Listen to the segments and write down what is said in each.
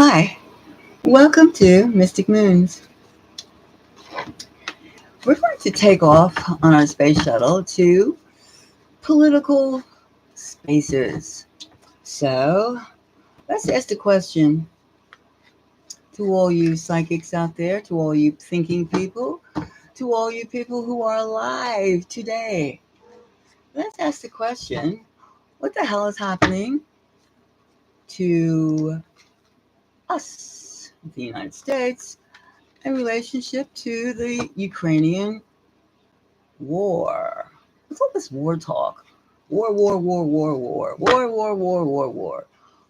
Hi, welcome to Mystic Moons. We're going to take off on our space shuttle to political spaces. So let's ask the question to all you psychics out there, to all you thinking people, to all you people who are alive today. Let's ask the question, what the hell is happening to us, the United States, in relationship to the Ukrainian war? What's all this war talk? War.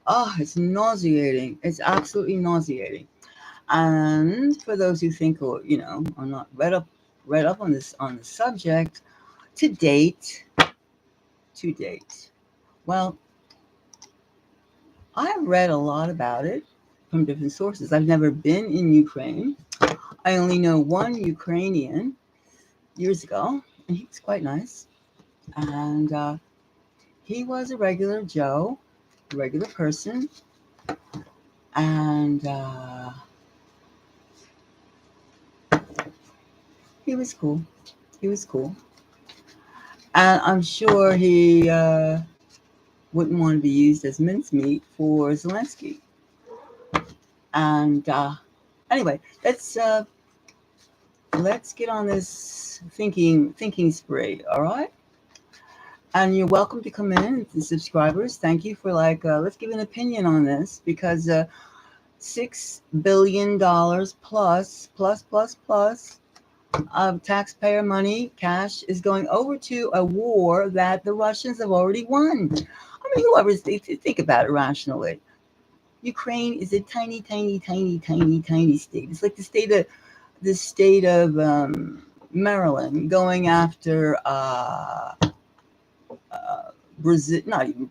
Oh, it's nauseating. It's absolutely nauseating. And for those who think, or are not read up on the subject, to date, well, I've read a lot about it from different sources. I've never been in Ukraine. I only know one Ukrainian years ago, and he was quite nice. And he was a regular Joe, a regular person, and he was cool. He was cool. And I'm sure he wouldn't want to be used as mincemeat for Zelensky. And anyway, let's get on this thinking spree, all right? And you're welcome to come in, the subscribers. Thank you for let's give an opinion on this because $6 billion plus of taxpayer money, cash, is going over to a war that the Russians have already won. I mean, whoever's think about it rationally. Ukraine is a tiny state. It's like the state of Maryland going after Brazil, not even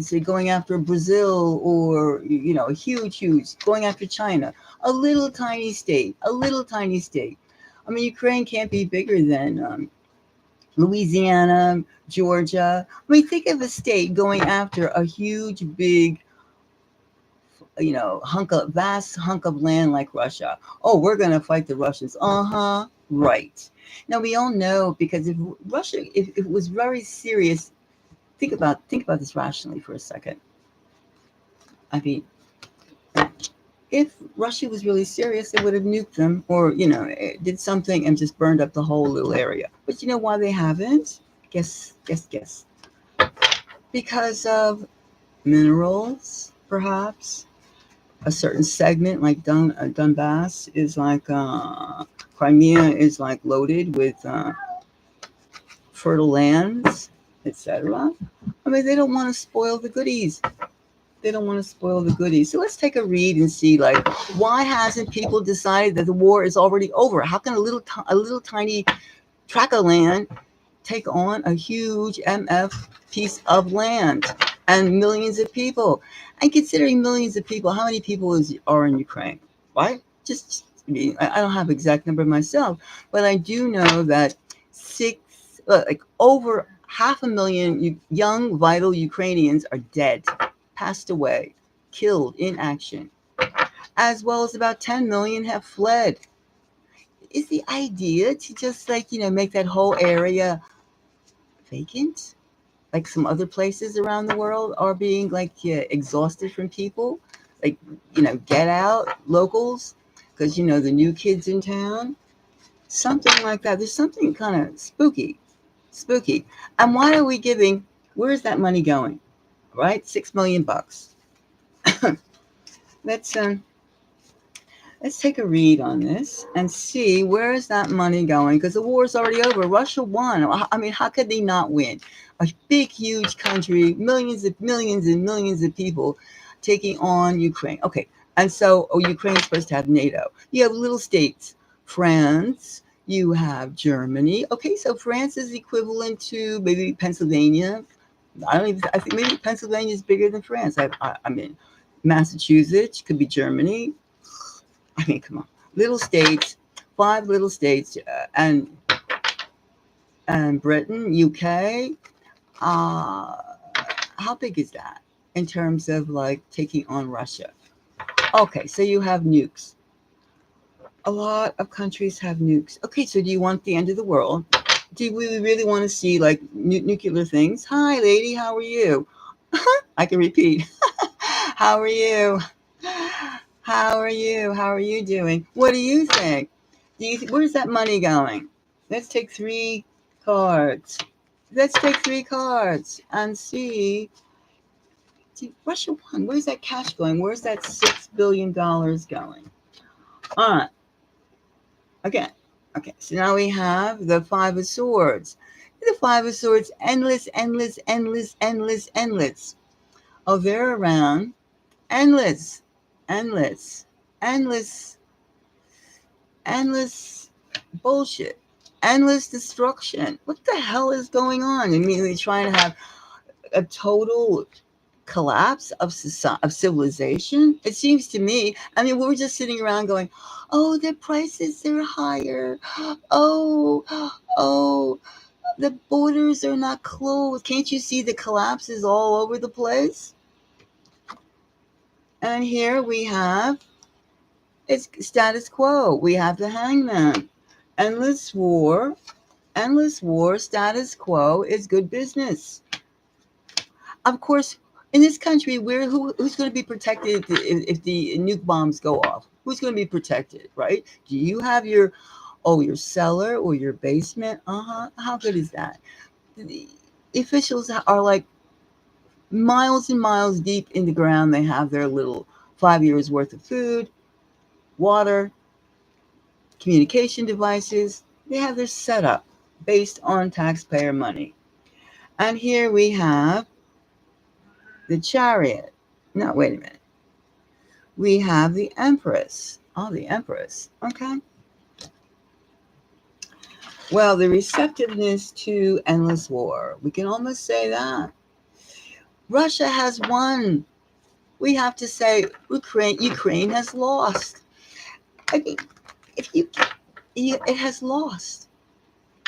say going after Brazil, or huge going after China, a little tiny state. I mean, Ukraine can't be bigger than Louisiana, Georgia. I mean, think of a state going after a huge, big, vast hunk of land like Russia. Oh, we're going to fight the Russians. Right. Now, we all know, because if it was very serious, think about this rationally for a second. I mean, if Russia was really serious, they would have nuked them, or did something and just burned up the whole little area. But you know why they haven't? Guess. Because of minerals, perhaps. A certain segment like Donbass is like Crimea is like loaded with fertile lands, etc. I mean, they don't want to spoil the goodies. So let's take a read and see, why hasn't people decided that the war is already over? How can a little tiny tract of land take on a huge MF piece of land and millions of people? And considering millions of people, how many people are in Ukraine? Right? I don't have exact number myself, but I do know that over 500,000 young, vital Ukrainians are dead, passed away, killed in action, as well as about 10 million have fled. Is the idea to just make that whole area vacant, like some other places around the world are being exhausted from people, get out locals, because the new kids in town, something like that? There's something kind of spooky. And why are we giving? Where's that money going? Right, $6 million. Let's take a read on this and see where is that money going, because the war is already over. Russia won. I mean, how could they not win? A big, huge country, millions of people taking on Ukraine. Okay, and so Ukraine is supposed to have NATO. You have little states, France. You have Germany. Okay, so France is equivalent to maybe Pennsylvania. I think maybe Pennsylvania is bigger than France. I mean, Massachusetts could be Germany. I mean, come on, little states, 5 little states, and Britain, UK. How big is that? in terms of like taking on Russia. Okay, so you have nukes. A lot of countries have nukes. Okay, so do you want the end of the world? Do we really want to see like nuclear things? Hi, lady, how are you? I can repeat. How are you? How are you? How are you doing? What do you think? Where's that money going? Let's take 3 cards. Let's take 3 cards and see. Russia won. Where's that cash going? Where's that $6 billion going? All right. Again. Okay. So now we have the Five of Swords. The Five of Swords, endless, endless, endless, endless, endless. Oh, they're around. Endless, endless, endless, endless bullshit, endless destruction. What the hell is going on? Immediately trying to have a total collapse of society, of civilization. It seems to me. I mean, we're just sitting around going, "Oh, the prices are higher. Oh, oh, the borders are not closed. Can't you see the collapse is all over the place?" And here we have it's status quo. We have the Hangman. Endless war, status quo is good business. Of course, in this country, who's going to be protected if the nuke bombs go off? Who's going to be protected, right? Do you have your cellar or your basement? How good is that? The officials are like miles and miles deep in the ground. They have their little 5 years worth of food, water, communication devices. They have their setup based on taxpayer money. And here we have the Chariot. No, wait a minute. We have the Empress. Oh, the Empress. Okay. Well, the receptiveness to endless war. We can almost say that. Russia has won. We have to say Ukraine has lost. I mean, it has lost.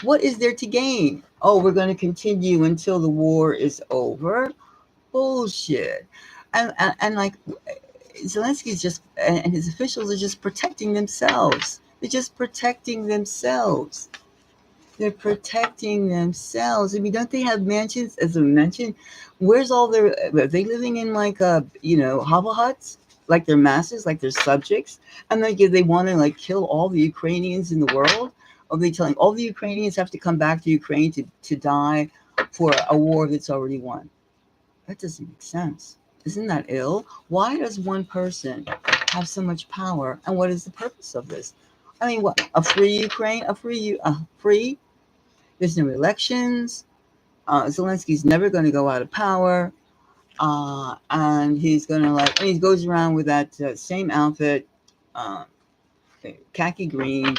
What is there to gain? Oh, we're going to continue until the war is over. Bullshit. And like Zelensky's just and his officials are just protecting themselves. They're just protecting themselves. They're protecting themselves. I mean, don't they have mansions? As I mentioned, where's all their? Are they living in like hovel huts, like their masters, like their subjects, and they want to like kill all the Ukrainians in the world? Are they telling all the Ukrainians have to come back to Ukraine to die for a war that's already won? That doesn't make sense. Isn't that ill? Why does one person have so much power? And what is the purpose of this? I mean, what? A free Ukraine? Free? There's no elections. Zelensky's never going to go out of power. And he's going to and he goes around with that same outfit, khaki green,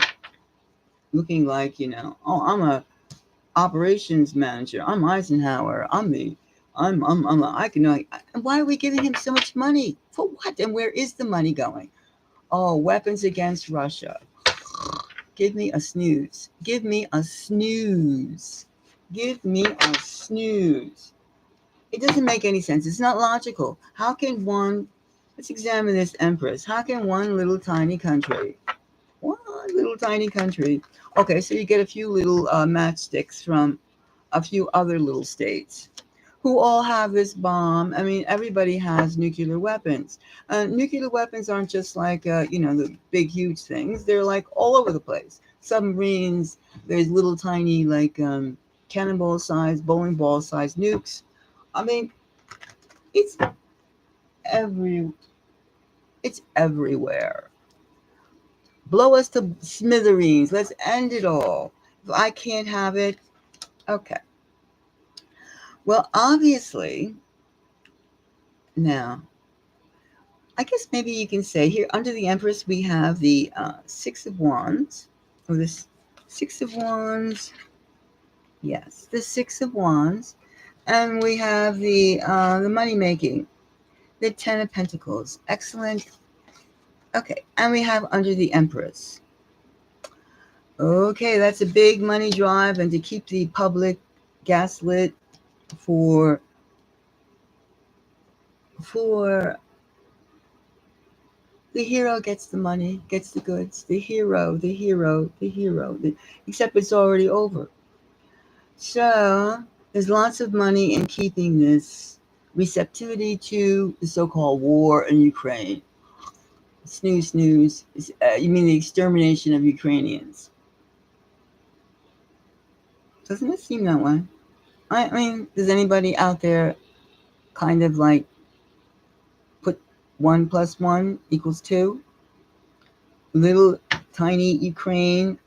looking like, I'm a operations manager. I'm Eisenhower. I can know. Why are we giving him so much money? For what? And where is the money going? Oh, weapons against Russia. Give me a snooze. Give me a snooze. Give me a snooze. It doesn't make any sense. It's not logical. How can let's examine this Empress. How can one little tiny country, okay, so you get a few little matchsticks from a few other little states who all have this bomb. I mean, everybody has nuclear weapons. Nuclear weapons aren't just like, the big, huge things. They're like all over the place. Submarines, there's little tiny, like cannonball size, bowling ball size nukes. I mean, it's every, it's everywhere. Blow us to smithereens. Let's end it all. If I can't have it, okay. Well, obviously, now, I guess maybe you can say here under the Empress we have the Six of Wands, or this Six of Wands. Yes, the Six of Wands, and we have the money making, the Ten of Pentacles. Excellent. Okay, and we have under the Empress. Okay, that's a big money drive, and to keep the public gaslit for for the hero gets the money, gets the goods. The hero, the hero, the hero. Except it's already over. So there's lots of money in keeping this receptivity to the so-called war in Ukraine. Snooze, snooze. You mean the extermination of Ukrainians? Doesn't it seem that way? I mean, does anybody out there kind of like put 1 plus 1 equals 2? Little tiny Ukraine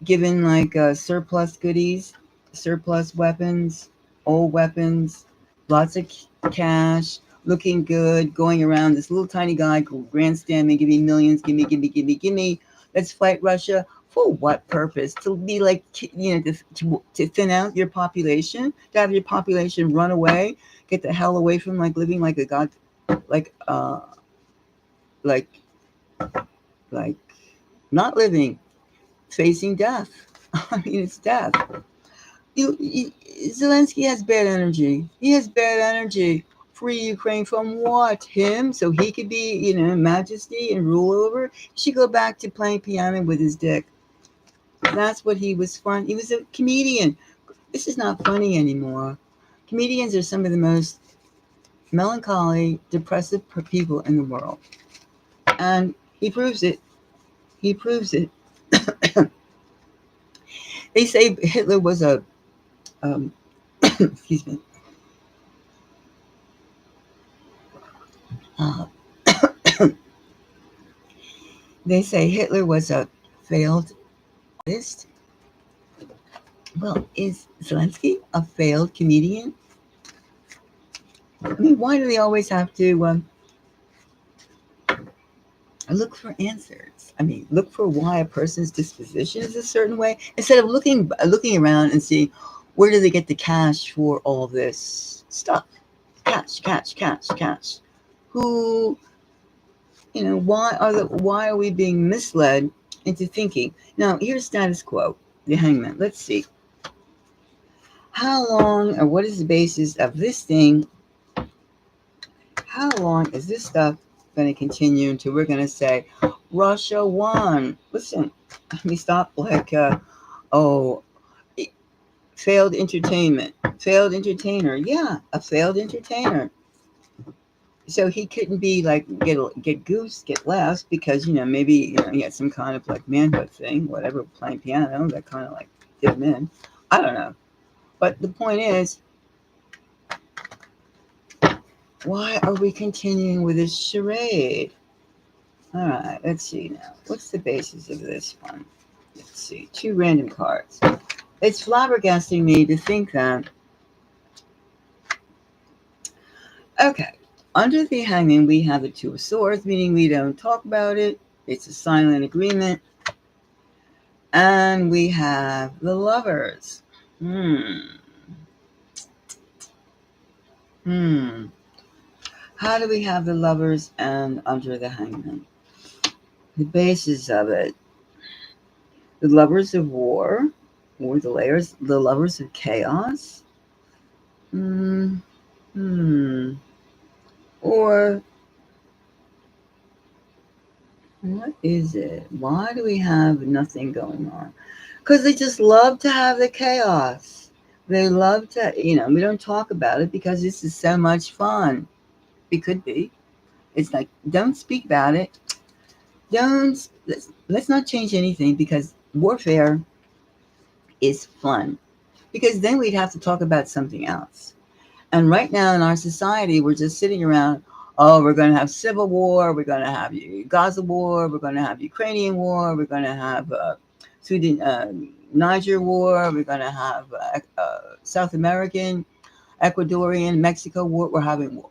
given like surplus goodies, surplus weapons, old weapons, lots of cash, looking good, going around. This little tiny guy grandstanding, give me millions, give me, give me, give me, give me. Let's fight Russia. For what purpose? To be like, to thin out your population, to have your population run away, get the hell away from like living like a god, like, like, like, not living, facing death. I mean, it's death. You, Zelensky has bad energy. He has bad energy. Free Ukraine from what? Him? So he could be, majesty and rule over? He should go back to playing piano with his dick. That's what he was fun. He was a comedian. This is not funny anymore. Comedians are some of the most melancholy, depressive people in the world. And he proves it. He proves it. They say Hitler was a, excuse me, uh, they say Hitler was a failed artist. Well, is Zelensky a failed comedian? I mean, why do they always have to look for answers? I mean, look for why a person's disposition is a certain way instead of looking around and see where do they get the cash for all this stuff? Cash, cash, cash, cash. Who, why are we being misled into thinking? Now, here's status quo. The hangman. Let's see. How long or what is the basis of this thing? How long is this stuff going to continue until we're going to say Russia won? Listen, let me stop like, failed entertainment, failed entertainer. Yeah, a failed entertainer. So he couldn't be like get goose, get less because maybe he had some kind of like manhood thing, whatever, playing piano that kind of like did him in. I don't know, but the point is, why are we continuing with this charade? All right, let's see now. What's the basis of this one? Let's see. 2 random cards. It's flabbergasting me to think that. Okay. Under the hanging, we have the 2 of Swords, meaning we don't talk about it. It's a silent agreement. And we have the Lovers. How do we have the Lovers and under the hangman? The basis of it. The Lovers of War, or the Lovers of Chaos. Or what is it? Why do we have nothing going on? Because they just love to have the chaos. They love to, we don't talk about it because this is so much fun. It could be. It's like, don't speak about it. Let's not change anything because warfare is fun. Because then we'd have to talk about something else. And right now in our society, we're just sitting around, oh, we're going to have civil war, we're going to have Gaza war, we're going to have Ukrainian war, we're going to have Niger war, we're going to have South American, Ecuadorian, Mexico war. We're having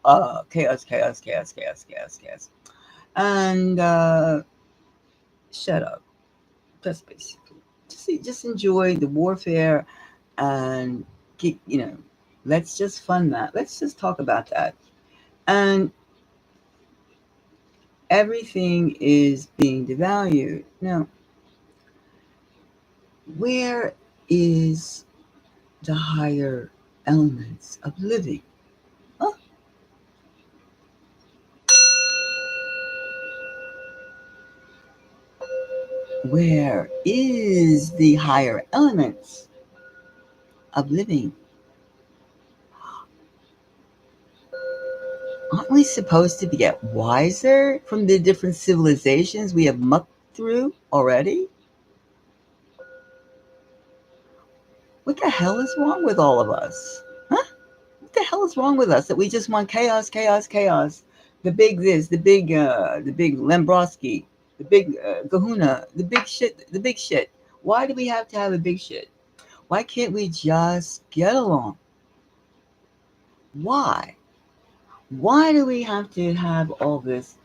chaos, chaos, chaos, chaos, chaos, chaos. And shut up. That's basically. Just enjoy the warfare and get, let's just fund that. Let's just talk about that. And everything is being devalued. Now, where is the higher elements of living? Huh? Where is the higher elements of living? Aren't we supposed to get wiser from the different civilizations we have mucked through already? What the hell is wrong with all of us? Huh? What the hell is wrong with us that we just want chaos, chaos, chaos? The big this, the big Lembrowski, the big Kahuna, the big shit, the big shit. Why do we have to have a big shit? Why can't we just get along? Why? Why do we have to have all this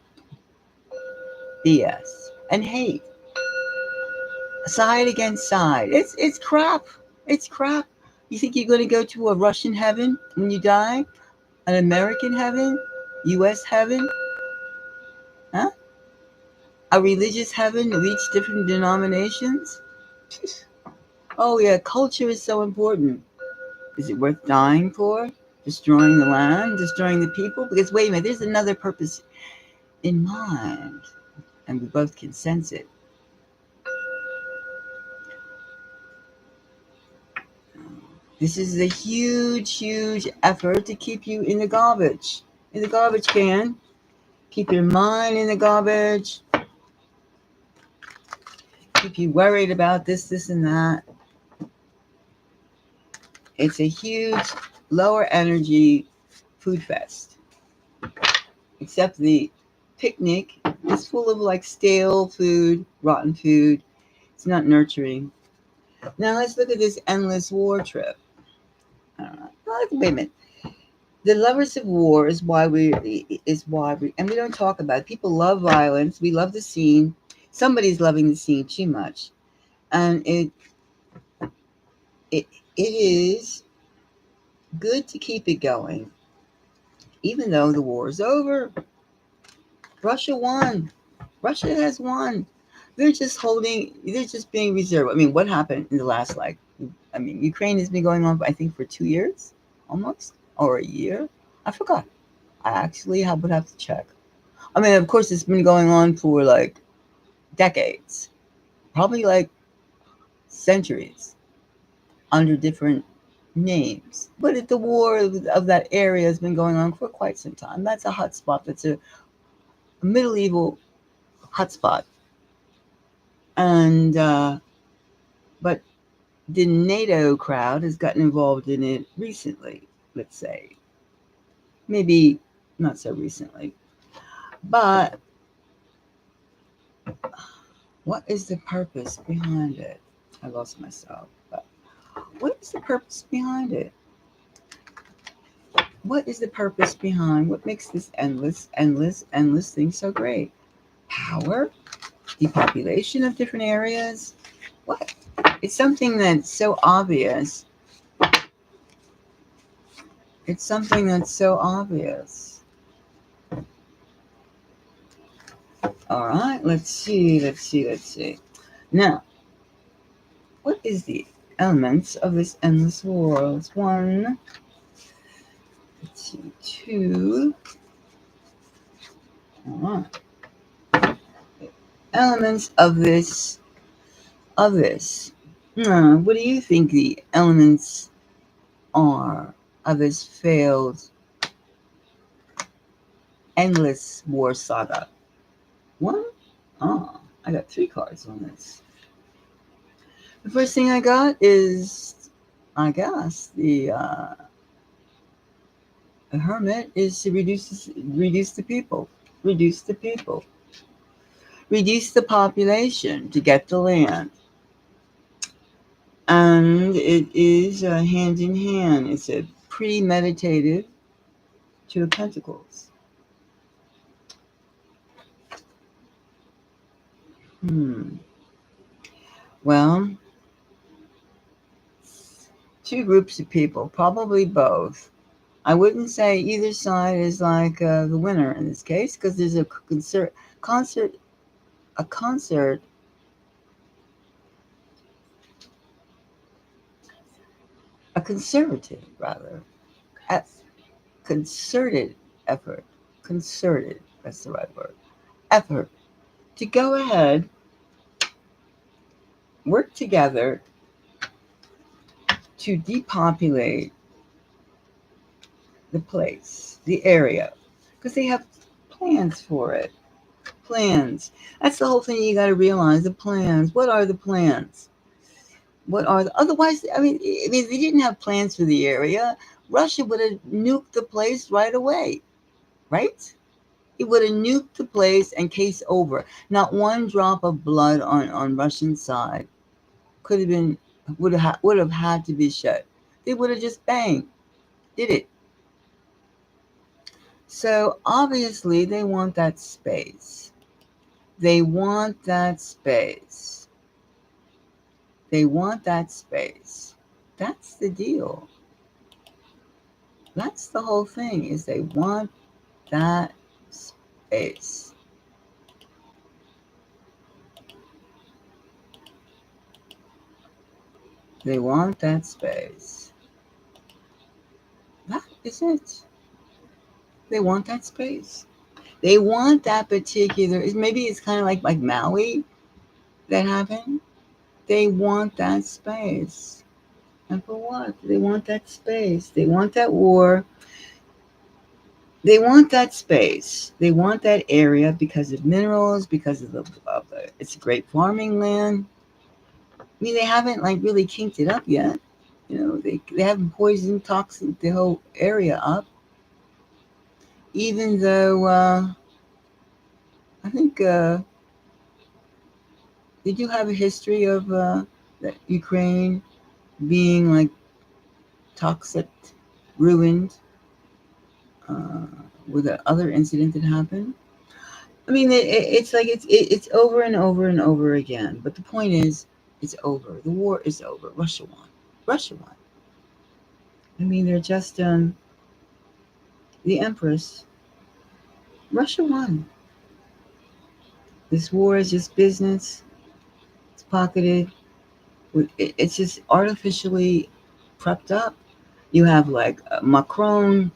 BS and hate? Side against side. It's crap. It's crap. You think you're gonna go to a Russian heaven when you die? An American heaven? US heaven? Huh? A religious heaven of each different denominations? Oh yeah, culture is so important. Is it worth dying for? Destroying the land, destroying the people? Because wait a minute, there's another purpose in mind, and we both can sense it. This is a huge, huge effort to keep you in the garbage can. Keep your mind in the garbage. Keep you worried about this, and that. It's a huge, lower energy food fest. Except the picnic is full of like stale food, rotten food. It's not nurturing. Now let's look at this endless war trip. Wait a minute. The lovers of war is why we and we don't talk about it. People love violence. We love the scene. Somebody's loving the scene too much, and it is good to keep it going, even though the war is over. Russia won. Russia has won. They're just holding. They're just being reserved. I mean, what happened in the last Ukraine has been going on, I think, for 2 years, almost, or a year. I forgot. I actually would have to check. I mean, of course, it's been going on for like decades, probably like centuries, under different names. But the war of that area has been going on for quite some time. That's a hot spot. That's a medieval hotspot. And but the NATO crowd has gotten involved in it recently. Let's say maybe not so recently, but what is the purpose behind it? I lost myself. But what is the purpose behind it? What is the purpose behind what makes this endless thing so great? Power? Depopulation of different areas? What? It's something that's so obvious. It's something that's so obvious. All right, let's see. Now, what is the elements of this endless world? It's one, let's see, two. All right. Elements of this. What do you think the elements are of this failed endless war saga? One? Oh, I got 3 cards on this. The first thing I got is, I guess, the hermit is to reduce the people, reduce the population to get the land. And it is hand in hand. It's a premeditated 2 of Pentacles. Well, 2 groups of people, probably both. I wouldn't say either side is like the winner in this case, because there's a concerted effort, concerted, that's the right word, effort to go ahead work together to depopulate the place, the area, because they have plans for it. Plans. That's the whole thing you got to realize. The plans. What are the plans? What are the, otherwise? If they didn't have plans for the area, Russia would have nuked the place right away, right? It would have nuked the place and case over. Not one drop of blood on Russian side could have been would have had to be shed. They would have just bang did it. So obviously they want that space. They want that space. They want that space. That's the deal. That's the whole thing is they want that space. They want that space. That is it. They want that space. They want that particular. Maybe it's kind of like Maui that happened. They want that space. And for what? They want that space. They want that war. They want that space. They want that area because of minerals, because of the it's a great farming land. I mean, they haven't like really kinked it up yet. You know, they haven't poisoned, toxic the whole area up. Even though I think they do have a history of Ukraine being like toxic, ruined uh, with another incident that happened. I mean, it's like it's over and over and over again. But the point is, it's over. The war is over. Russia won. Russia won. I mean, they're just the Empress. Russia won. This war is just business. It's pocketed. It's just artificially prepped up. You have like Macron,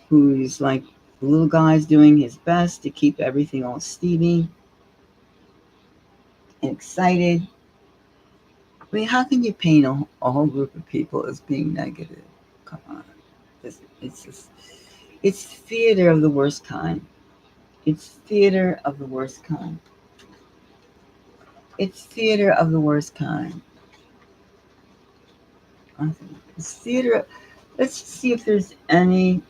who's like the little guy's doing his best to keep everything all steamy and excited. I mean, how can you paint a whole group of people as being negative? Come on. It's just, it's theater of the worst kind. It's theater of the worst kind. It's theater of the worst kind. It's theater. Let's see if there's any.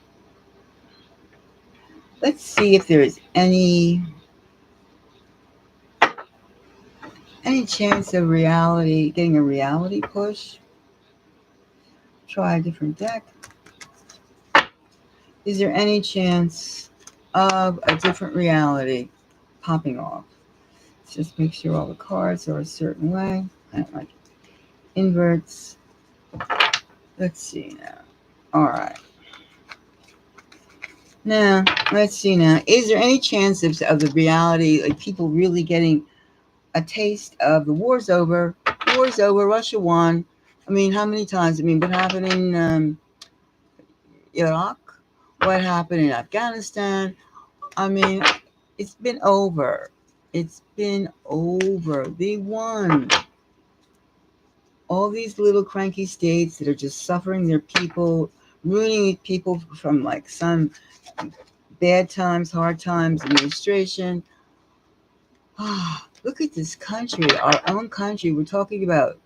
Let's see if there is any chance of reality getting a reality push. Try a different deck. Is there any chance of a different reality popping off? Let's just make sure all the cards are a certain way. I don't like inverts. Let's see now. All right. Now, let's see now. Is there any chance of the reality, like people really getting a taste of the war's over? War's over. Russia won. I mean, how many times? I mean, what happened in Iraq? What happened in Afghanistan? I mean, it's been over. It's been over. They won. All these little cranky states that are just suffering their people, ruining people from like some bad times, hard times, administration. Look at this country, our own country. We're talking about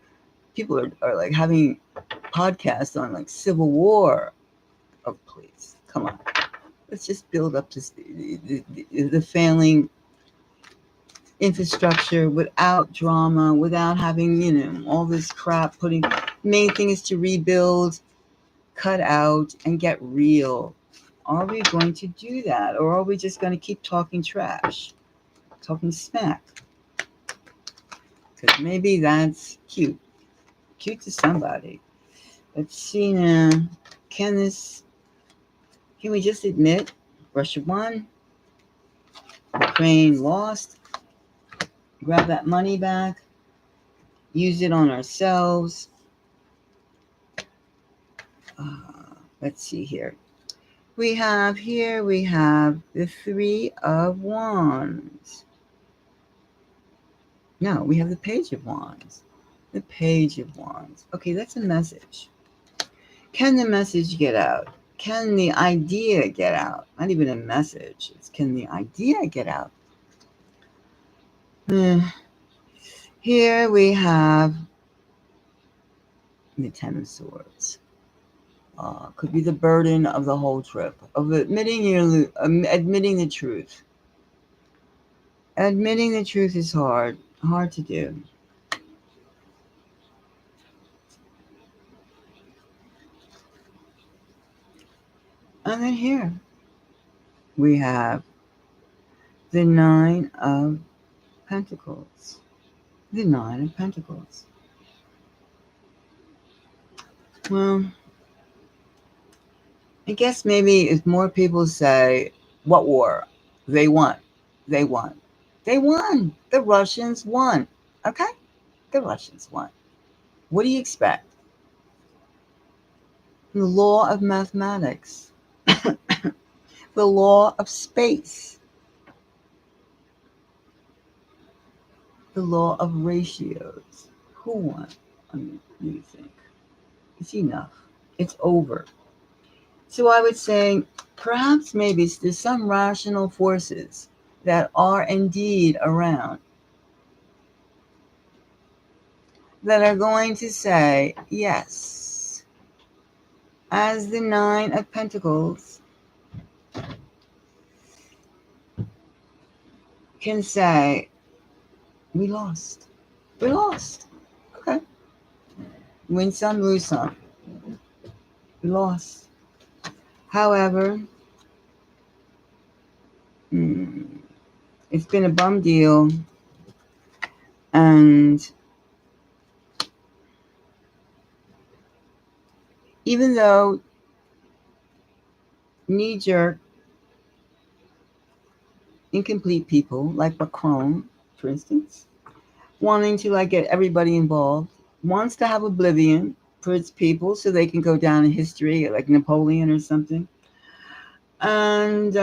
people are like having podcasts on like civil war. Oh, please, come on. Let's just build up this, the failing infrastructure without drama, without having, all this crap. Main thing is to rebuild, cut out, and get real. Are we going to do that? Or are we just going to keep talking trash, talking smack? Because maybe that's cute to somebody. Let's see now. Can we just admit Russia won, Ukraine lost, grab that money back, use it on ourselves? Let's see here. We have the Three of Wands. No, we have the Page of Wands. The Page of Wands. Okay, that's a message. Can the message get out? Can the idea get out? Not even a message. It's can the idea get out? Here we have the Ten of Swords. Could be the burden of the whole trip of admitting the truth. Admitting the truth is hard to do. And then here we have the Nine of Pentacles. The Nine of Pentacles. Well, I guess maybe if more people say, what war? They won. They won. They won. The Russians won. Okay? The Russians won. What do you expect? The law of mathematics. The law of space. The law of ratios. Who won? You think? It's enough. It's over. So I would say perhaps maybe there's some rational forces that are indeed around that are going to say, yes, as the Nine of Pentacles can say, we lost. We lost. Okay. Win some, lose some. We lost. However, it's been a bum deal. And even though knee-jerk, incomplete people like Macron, for instance, wanting to like get everybody involved, wants to have oblivion for its people so they can go down in history like Napoleon or something. And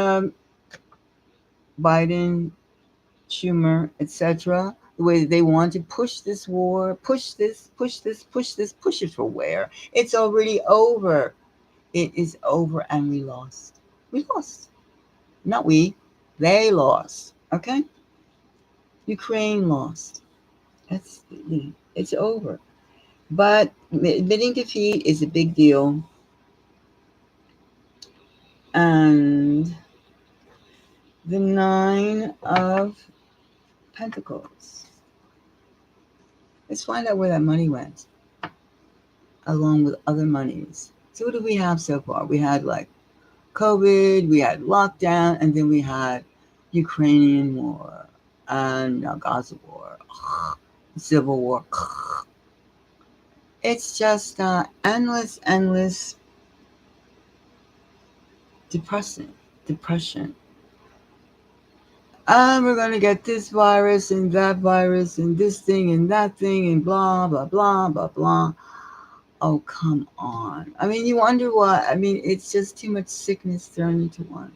Biden, Schumer, etc., the way they want to push this war, push this, push it for where? It's already over. It is over and we lost. We lost. Not we. They lost. Okay? Ukraine lost. It's over. But admitting defeat is a big deal. And the Nine of Pentacles. Let's find out where that money went, along with other monies. So what do we have so far? We had like COVID, we had lockdown, and then we had Ukrainian war and Gaza war, civil war. It's just endless depression. We're going to get this virus and that virus and this thing and that thing and blah, blah, blah, blah, blah. Oh, come on. I mean, you wonder why. I mean, it's just too much sickness thrown into one.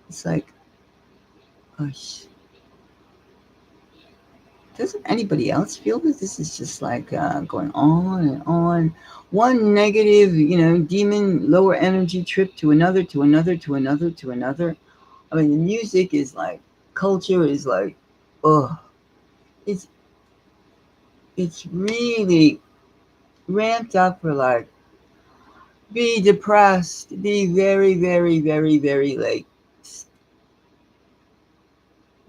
It's like, gosh. Doesn't anybody else feel that this is just like going on and on? One negative, demon, lower energy trip to another, to another, to another, to another. I mean, the music is like, culture is like, it's really ramped up for like, be depressed, be very, very, very, very like,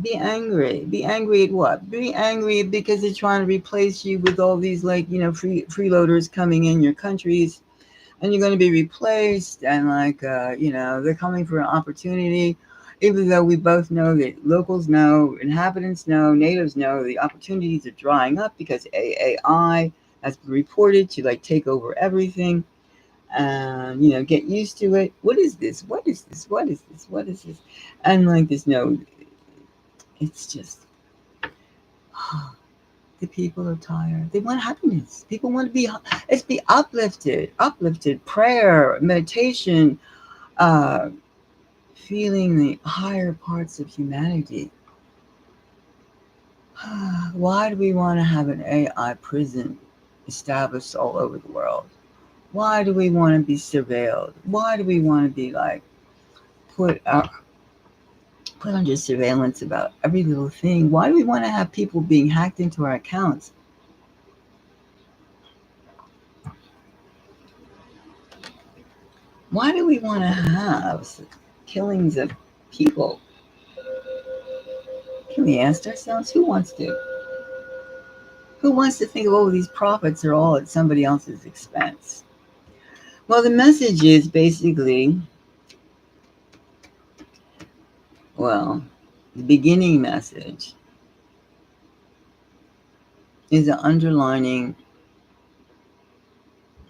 be angry. Be angry at what? Be angry because they're trying to replace you with all these like, freeloaders coming in your countries, and you're going to be replaced, and like, they're coming for an opportunity. Even though we both know that locals know, inhabitants know, natives know, the opportunities are drying up because AI has been reported to like take over everything, and get used to it. What is this? What is this? What is this? What is this? And like, there's no. It's just the people are tired. They want happiness. People want to be. It's be uplifted. Prayer, meditation. Feeling the higher parts of humanity. Why do we want to have an AI prison established all over the world? Why do we want to be surveilled? Why do we want to be like put out, put under surveillance about every little thing? Why do we want to have people being hacked into our accounts? Why do we want to have killings of people? Can we ask ourselves, who wants to? Who wants to think of, oh, these profits are all at somebody else's expense? Well, the message is basically, well, the beginning message is an underlining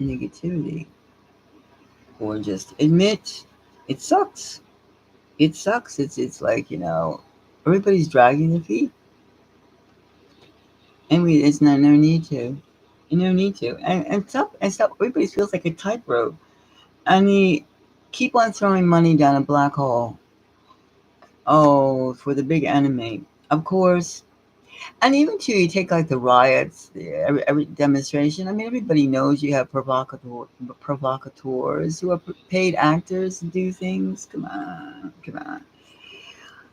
negativity, or just admit it sucks. It sucks. It's like, everybody's dragging their feet, and it's no need to, no need to, and stop. Everybody feels like a tightrope, and they keep on throwing money down a black hole. Oh, for the big enemy, of course. And even too, you take like the riots, every demonstration. I mean, everybody knows you have provocateurs who are paid actors to do things. Come on, come on.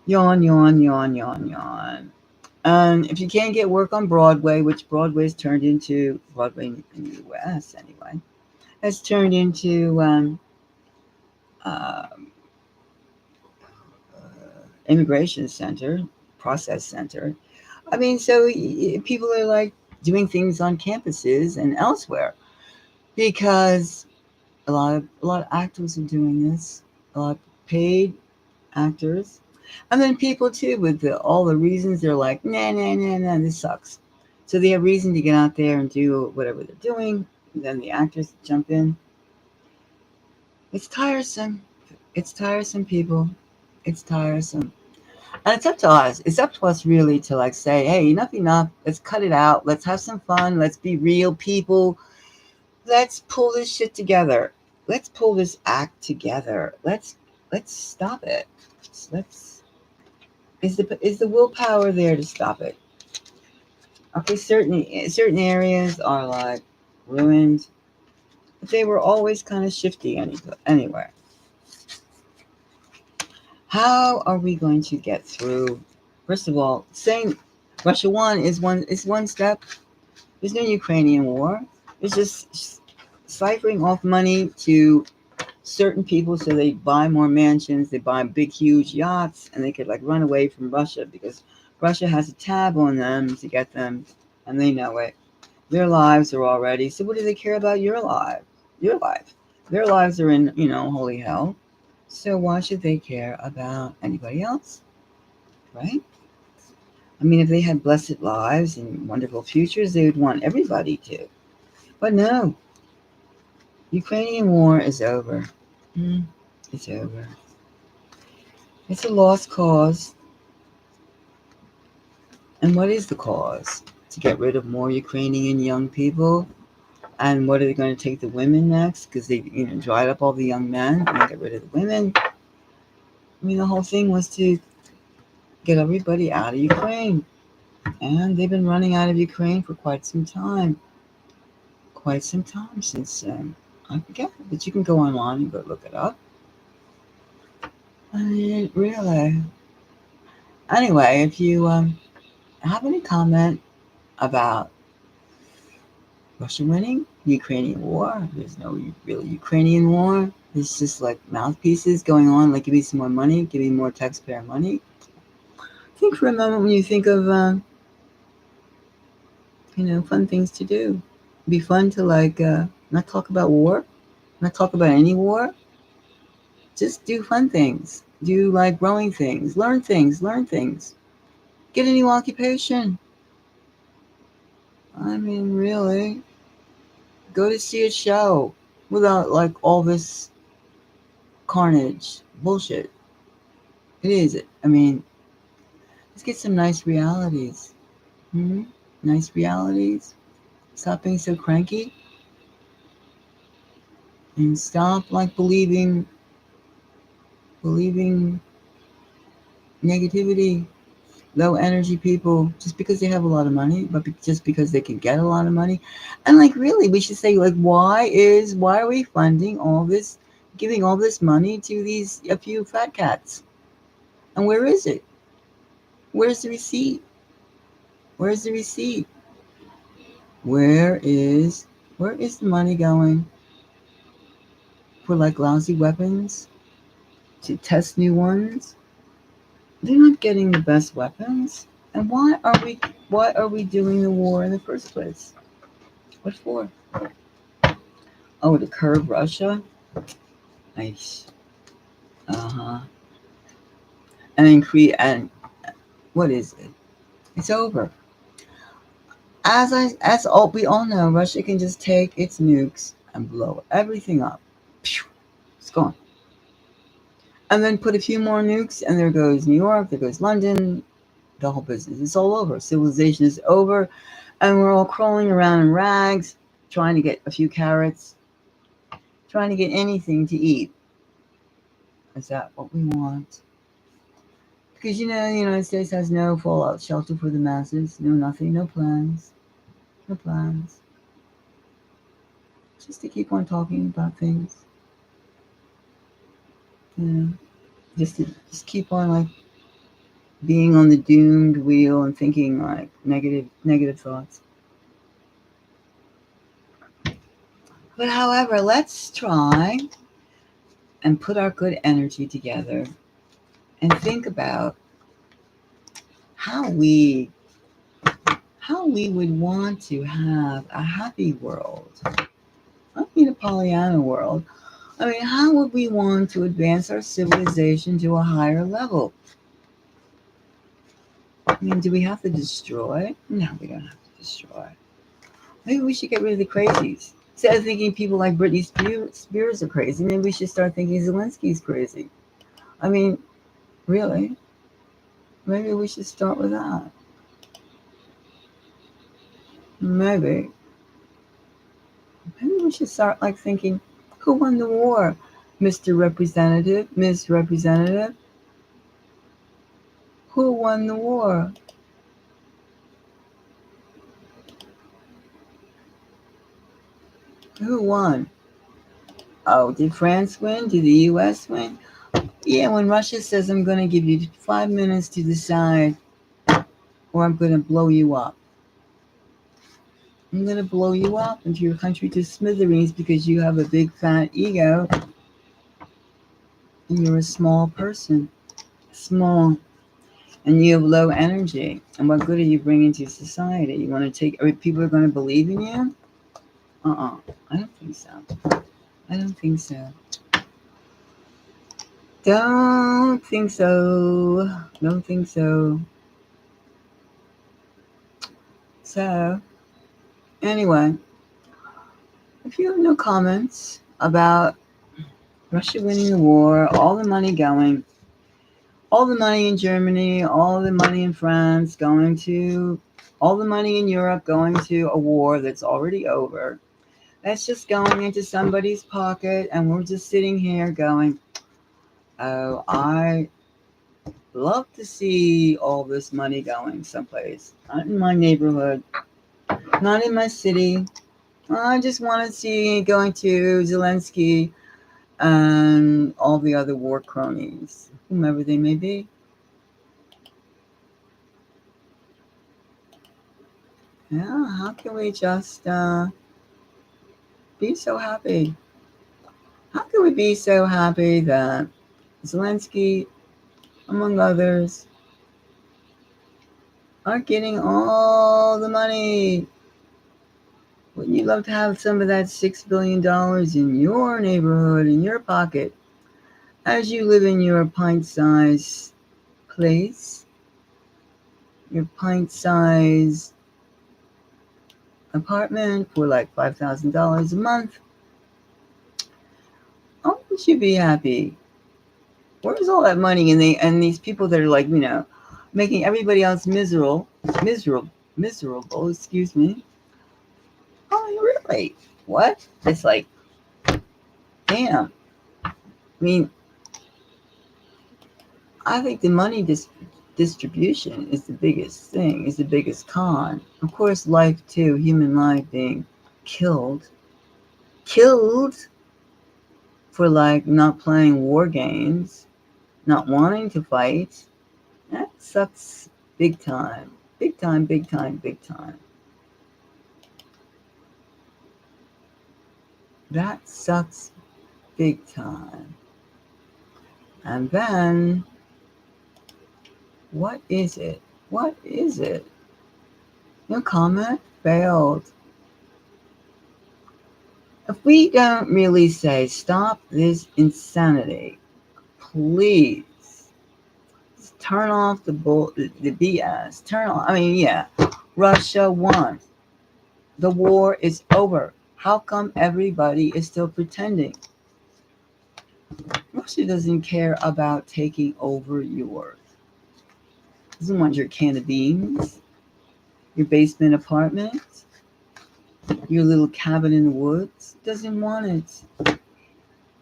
Yawn, yawn, yawn, yawn, yawn. And if you can't get work on Broadway, which Broadway's turned into, Broadway in the U.S. anyway, has turned into uh, immigration center, process center. I mean, so people are like doing things on campuses and elsewhere because a lot of actors are doing this, a lot of paid actors, and then people too with all the reasons they're like, nah, nah, nah, nah, this sucks. So they have reason to get out there and do whatever they're doing. And then the actors jump in. It's tiresome. It's tiresome, people. It's tiresome. And it's up to us. It's up to us really to like say, hey, enough, enough. Let's cut it out. Let's have some fun. Let's be real people. Let's pull this shit together. Let's pull this act together. Let's stop it. Let's is the willpower there to stop it? Okay, certain areas are like ruined, but they were always kind of shifty anyway. How are we going to get through? First of all, saying Russia won is one step. There's no Ukrainian war. It's just ciphering off money to certain people so they buy more mansions, they buy big, huge yachts, and they could like run away from Russia because Russia has a tab on them to get them, and they know it. Their lives are already. So what do they care about your life? Your life. Their lives are in, holy hell. So why should they care about anybody else? Right? I mean, if they had blessed lives and wonderful futures, they would want everybody to. But no, Ukrainian war is over. It's over. It's a lost cause. And what is the cause? To get rid of more Ukrainian young people? And what are they going to take the women next? Because they, dried up all the young men and get rid of the women. I mean, the whole thing was to get everybody out of Ukraine. And they've been running out of Ukraine for quite some time. Quite some time since, I forget, but you can go online and go look it up. I mean, really. Anyway, if you have any comment about Russia winning, Ukrainian war, there's no real Ukrainian war. It's just like mouthpieces going on, like give me some more money, give me more taxpayer money. Think for a moment when you think of, fun things to do. It'd be fun to like not talk about war, not talk about any war. Just do fun things. Do like growing things, learn things, Get a new occupation. I mean, really. Go to see a show without like all this carnage. Bullshit. It is. I mean, let's get some nice realities. Nice realities. Stop being so cranky. And stop like believing negativity. Low energy people, just because they have a lot of money, but just because they can get a lot of money. And like, really, we should say, like, why are we funding all this, giving all this money to these a few fat cats? And where is it? Where's the receipt? Where's the receipt? Where is where is the money going for like lousy weapons to test new ones? They're not getting the best weapons. And why are we doing the war in the first place? What for? Oh, to curb Russia? Nice. Uh-huh. And what is it? It's over. As all we all know, Russia can just take its nukes and blow everything up. It's gone. And then put a few more nukes, and there goes New York, there goes London, the whole business. It's all over. Civilization is over, and we're all crawling around in rags, trying to get a few carrots, trying to get anything to eat. Is that what we want? Because the United States has no fallout shelter for the masses, no nothing, no plans, no plans. Just to keep on talking about things. Just keep on like being on the doomed wheel and thinking like negative thoughts. But however, let's try and put our good energy together and think about how we would want to have a happy world. I don't mean a Pollyanna world. I mean, how would we want to advance our civilization to a higher level? I mean, do we have to destroy? No, we don't have to destroy. Maybe we should get rid of the crazies. Instead of thinking people like Britney Spears are crazy, maybe we should start thinking Zelensky's crazy. I mean, really? Maybe we should start with that. Maybe we should start like thinking, who won the war? Mr. Representative, Miss Representative? Who won the war? Who won? Oh, did France win? Did the US win? Yeah, when Russia says, I'm going to give you 5 minutes to decide, or I'm going to blow you up. I'm going to blow you up into your country to smithereens because you have a big fat ego and you're a small person. Small. And you have low energy. And what good are you bringing to society? You want to people are going to believe in you? I don't think so. I don't think so. Don't think so. Don't think so. So, anyway, if you have no comments about Russia winning the war, all the money going, all the money in Germany, all the money in France going to, all the money in Europe going to a war that's already over, that's just going into somebody's pocket, and we're just sitting here going, oh, I love to see all this money going someplace. Not in my neighborhood, not in my city. I just want to see it going to Zelensky and all the other war cronies, whomever they may be. Yeah, how can we just be so happy? How can we be so happy that Zelensky, among others, are getting all the money? Wouldn't you love to have some of that $6 billion in your neighborhood, in your pocket, as you live in your pint-sized place, your pint-sized apartment for like $5,000 a month? Oh, would you be happy? Where's all that money and these people that are like, making everybody else miserable, excuse me. Oh, really? What? It's like, damn. I mean, I think the money distribution is the biggest thing, is the biggest con. Of course, life too, human life being killed for like not playing war games, not wanting to fight. That sucks big time. Big time, big time, big time. That sucks big time. And then, what is it? What is it? Your comment failed. If we don't really say, stop this insanity, please turn off the BS. Turn off. I mean, yeah, Russia won. The war is over. How come everybody is still pretending? Russia doesn't care about taking over yours. Doesn't want your can of beans, your basement apartment, your little cabin in the woods. Doesn't want it.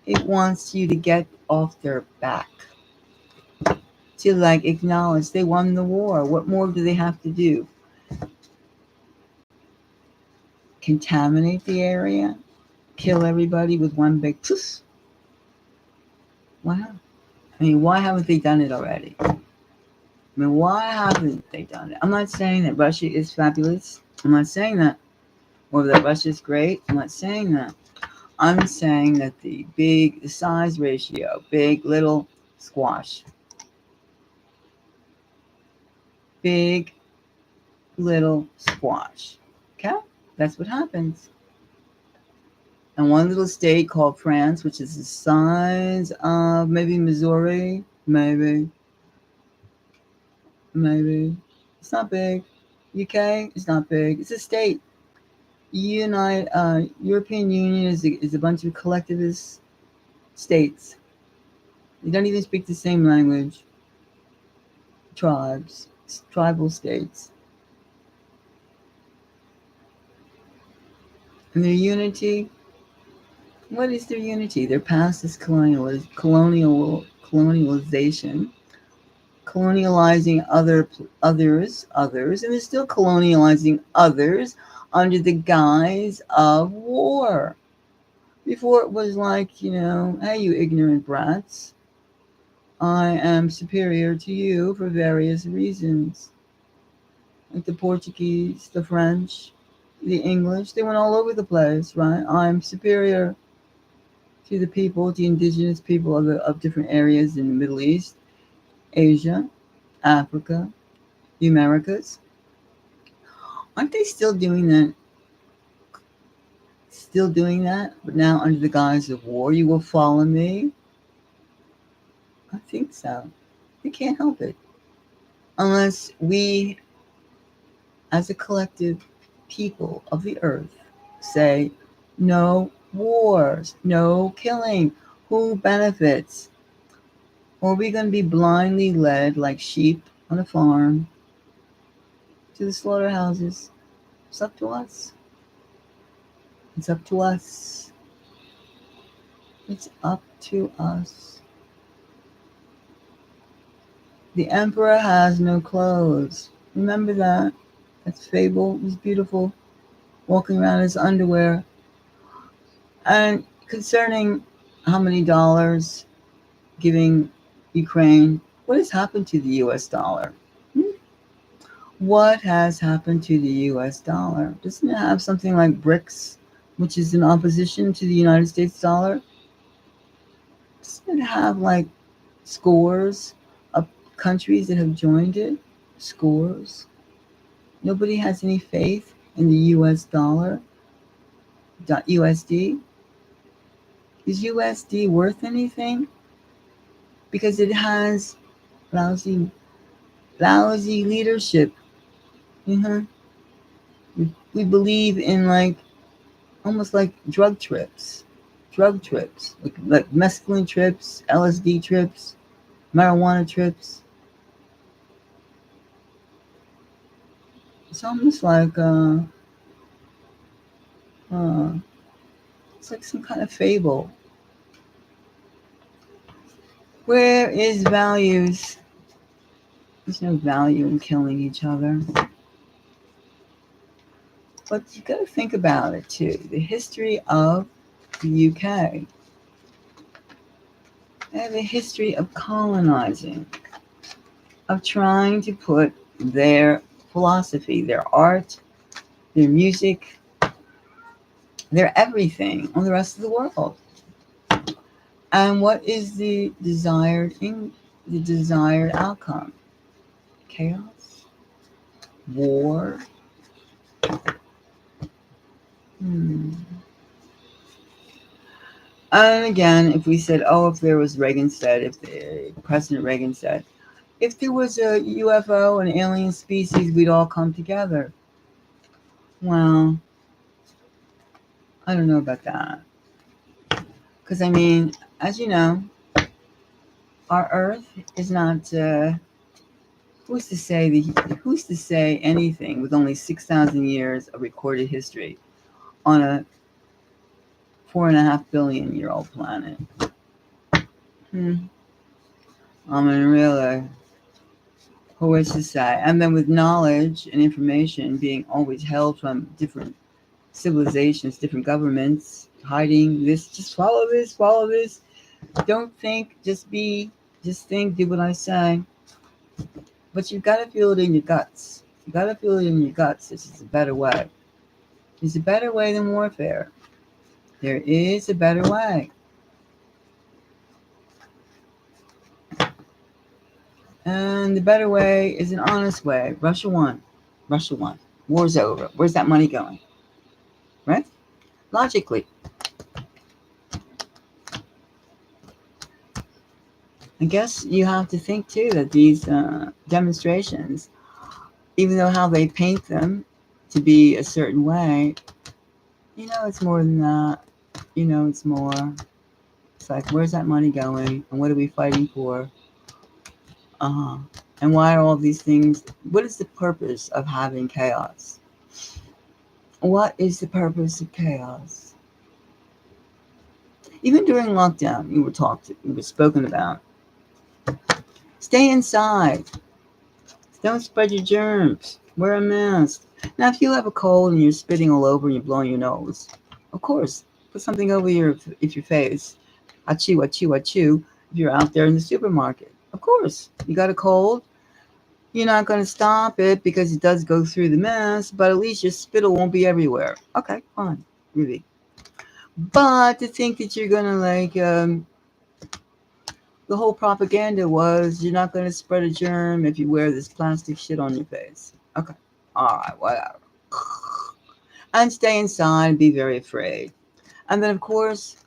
It wants you to get off their back. To like acknowledge they won the war. What more do they have to do? Contaminate the area? Kill everybody with one big poof? Wow. I mean, why haven't they done it already? I mean, why haven't they done it? I'm not saying that Russia is fabulous. I'm not saying that. Or that Russia is great. I'm not saying that. I'm saying that the size ratio, big, little, squash. Big, little, squash. Okay? That's what happens. And one little state called France, which is the size of maybe Missouri, maybe. It's not big. UK, it's not big. It's a state. European Union is a bunch of collectivist states. They don't even speak the same language. Tribes, tribal states. And their unity, what is their unity? Their past is colonialization, colonializing others, and they're still colonializing others under the guise of war. Before it was like, hey, you ignorant brats, I am superior to you for various reasons. Like the Portuguese, the French, the English, they went all over the place, right? I'm superior to the people, the indigenous people of different areas in the Middle East, Asia, Africa, the Americas. Aren't they still doing that? Still doing that, but now under the guise of war? You will follow me? I think so. They can't help it. Unless we, as a collective people of the earth, say, no wars, no killing. Who benefits? Or are we going to be blindly led like sheep on a farm to the slaughterhouses? It's up to us. It's up to us. It's up to us. The emperor has no clothes. Remember that? That's fable. It was beautiful. Walking around in his underwear. And concerning how many dollars giving Ukraine, what has happened to the US dollar? What has happened to the US dollar? Doesn't it have something like BRICS, which is in opposition to the United States dollar? Doesn't it have like scores of countries that have joined it? Scores. Nobody has any faith in the US dollar. USD. Is USD worth anything? Because it has lousy leadership. We believe in almost like drug trips, like mescaline trips, LSD trips, marijuana trips. It's almost like it's like some kind of fable. Where is values? There's no value in killing each other. But you got to think about it too. The history of the UK. They have a history of colonizing, of trying to put their philosophy, their art, their music, their everything on the rest of the world. And what is the desired outcome? Chaos, war. And again, if we said, oh, if there was Reagan said, if the President Reagan said, if there was a UFO, an alien species, we'd all come together. Well, I don't know about that. Because, I mean, as you know, our Earth is not, who's to say anything with only 6,000 years of recorded history on a 4.5 billion year old planet? I mean, really, who is to say? And then with knowledge and information being always held from different civilizations, different governments, hiding this, just follow this. Don't think, just think, do what I say. But you've got to feel it in your guts. You got to feel it in your guts. This is a better way. There's a better way than warfare. There is a better way. And the better way is an honest way. Russia won. War's over. Where's that money going? Right? Logically. I guess you have to think too that these demonstrations, even though how they paint them to be a certain way, it's more than that. It's more. It's like, where's that money going? And what are we fighting for? And why are all these things? What is the purpose of having chaos? What is the purpose of chaos? Even during lockdown, you were spoken about. Stay inside. Don't spread your germs. Wear a mask. Now, if you have a cold and you're spitting all over and you're blowing your nose, of course, put something over your face. Achoo, achoo, achoo. If you're out there in the supermarket, of course, you got a cold. You're not going to stop it because it does go through the mask, but at least your spittle won't be everywhere. Okay, fine, really. But to think that you're going to the whole propaganda was you're not going to spread a germ if you wear this plastic shit on your face. Okay, all right, whatever. And stay inside and be very afraid. And then, of course,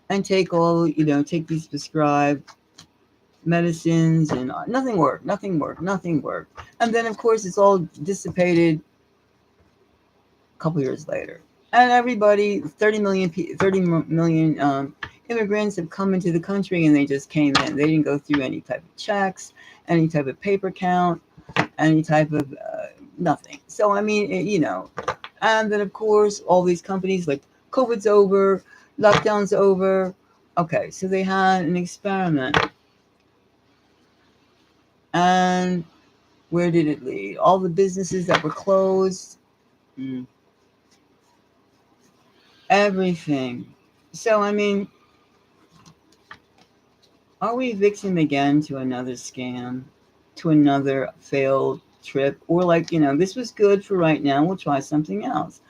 and take these prescribed medicines and nothing worked. And then, of course, it's all dissipated a couple years later. And everybody, 30 million immigrants have come into the country and they just came in. They didn't go through any type of checks, any type of paper count, any type of nothing. So, I mean, and then, of course, all these companies like COVID's over, lockdown's over. Okay, so they had an experiment. And where did it lead? All the businesses that were closed. Everything. So, I mean, are we victim again to another scam, to another failed trip? Or this was good for right now, we'll try something else.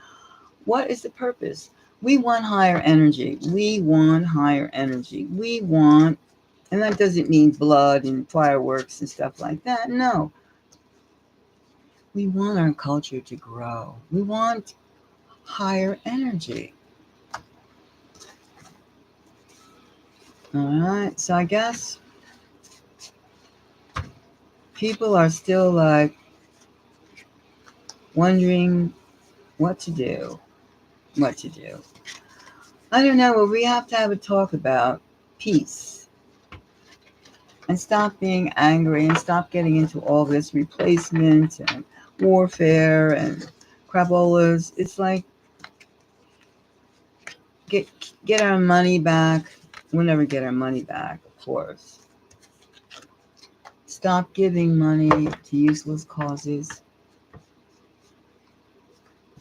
What is the purpose? We want higher energy. And that doesn't mean blood and fireworks and stuff like that. No. We want our culture to grow. We want higher energy. All right, so I guess people are still wondering what to do. I don't know, but we have to have a talk about peace and stop being angry and stop getting into all this replacement and warfare and crapolas. It's like, get our money back. We'll never get our money back, of course. stop giving money to useless causes,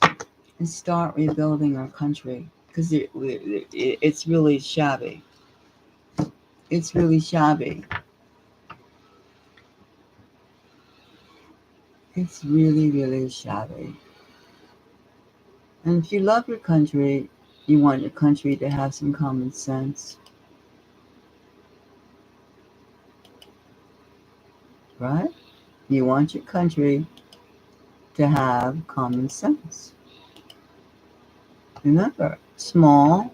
and start rebuilding our country, because it's really shabby. It's really shabby. It's really, really shabby. And if you love your country, you want your country to have some common sense. Right? You want your country to have common sense. Remember, small,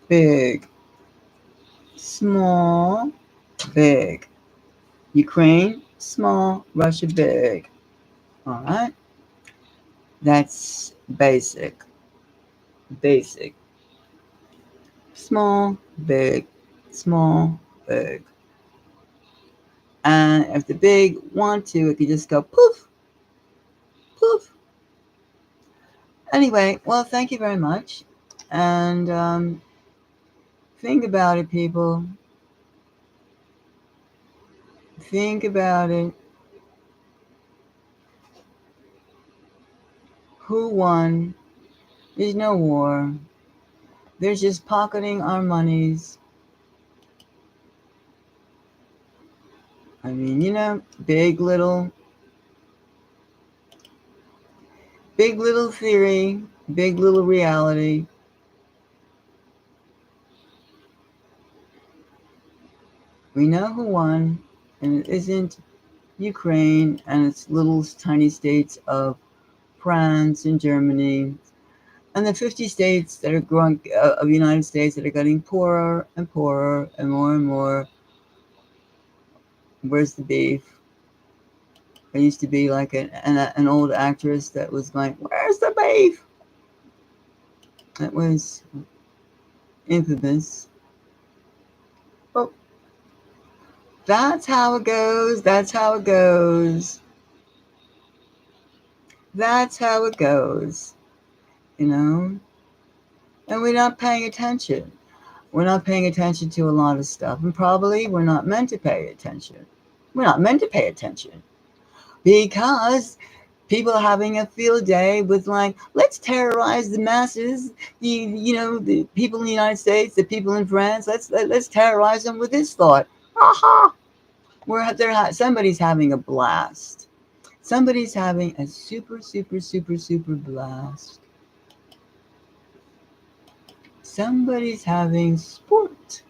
big. Small, big. Ukraine, small. Russia, big. All right? That's basic. Basic. Small, big. Small, big. And if the big want to, it could just go poof, poof. Anyway, well, thank you very much. And think about it, people. Think about it. Who won? There's no war. They're just pocketing our monies. I mean, big little theory, big little reality. We know who won, and it isn't Ukraine and its little tiny states of France and Germany, and the 50 states that are growing of the United States that are getting poorer and poorer and more. Where's the beef? There used to be like an old actress that was going, "Where's the beef?" That was infamous. But that's how it goes. That's how it goes. That's how it goes. And we're not paying attention. We're not paying attention to a lot of stuff. And probably we're not meant to pay attention. We're not meant to pay attention. Because people are having a field day with like, let's terrorize the masses. The people in the United States, the people in France. Let's terrorize them with this thought. Aha! Somebody's having a blast. Somebody's having a super, super, super, super blast. Somebody's having sport.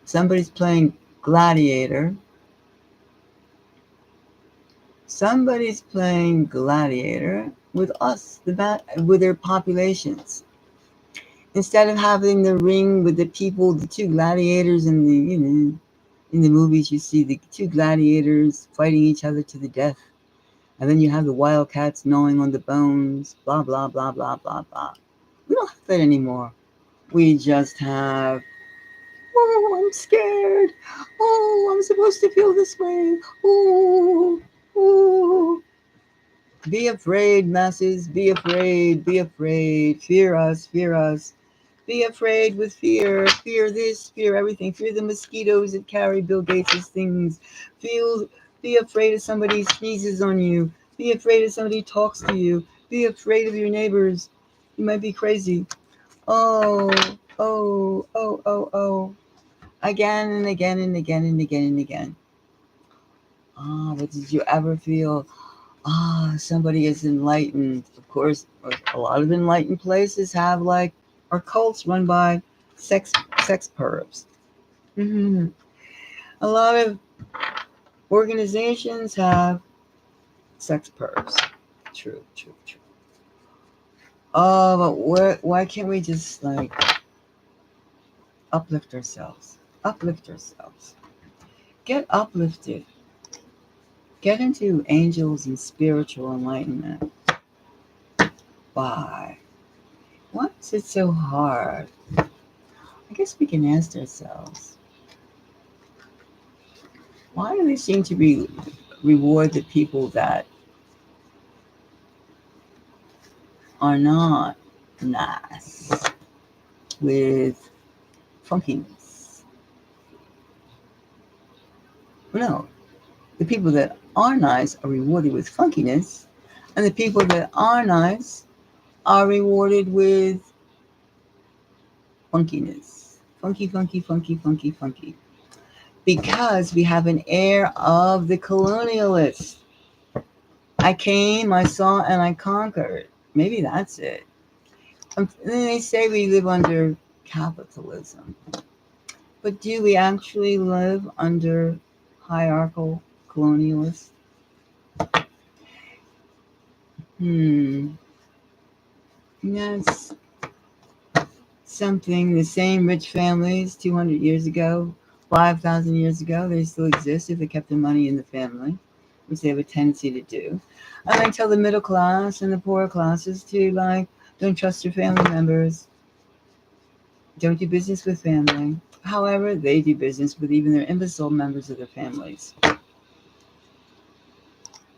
Somebody's playing gladiator. Somebody's playing gladiator with us, with their populations. Instead of having the ring with the people, the two gladiators in the movies, you see the two gladiators fighting each other to the death. And then you have the wildcats gnawing on the bones, blah, blah, blah, blah, blah, blah. We don't have that anymore. We just have, oh, I'm scared. Oh, I'm supposed to feel this way. Oh. Be afraid, masses. Be afraid. Be afraid. Fear us. Fear us. Be afraid with fear. Fear this. Fear everything. Fear the mosquitoes that carry Bill Gates' things. Be afraid if somebody sneezes on you. Be afraid if somebody talks to you. Be afraid of your neighbors. You might be crazy. Oh. Again and again and again and again and again. But did you ever feel, somebody is enlightened? Of course, a lot of enlightened places have are cults run by sex pervs. Mm-hmm. A lot of organizations have sex pervs. True. Oh, but why can't we just uplift ourselves? Get uplifted. Get into angels and spiritual enlightenment. Why? Why is it so hard? I guess we can ask ourselves, why do they seem to reward the people that are not nice with funkiness? No, the people that are nice are rewarded with funkiness, and the people that are nice are rewarded with funkiness. Funky, funky, funky, funky, funky. Because we have an air of the colonialist. I came, I saw, and I conquered. Maybe that's it. And then they say we live under capitalism. But do we actually live under hierarchical colonialists? That's something. The same rich families 200 years ago, 5,000 years ago, they still exist if they kept the money in the family, which they have a tendency to do. And I tell the middle class and the poorer classes to, like, don't trust your family members. Don't do business with family. However, they do business with even their imbecile members of their families.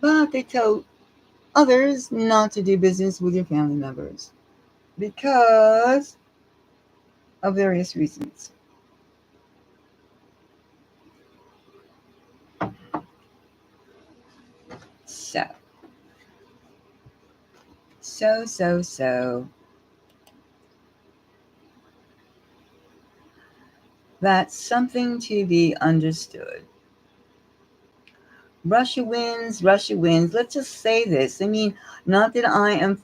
But they tell others not to do business with your family members because of various reasons. So, so. That's something to be understood. Russia wins, Russia wins. Let's just say this. I mean, not that I am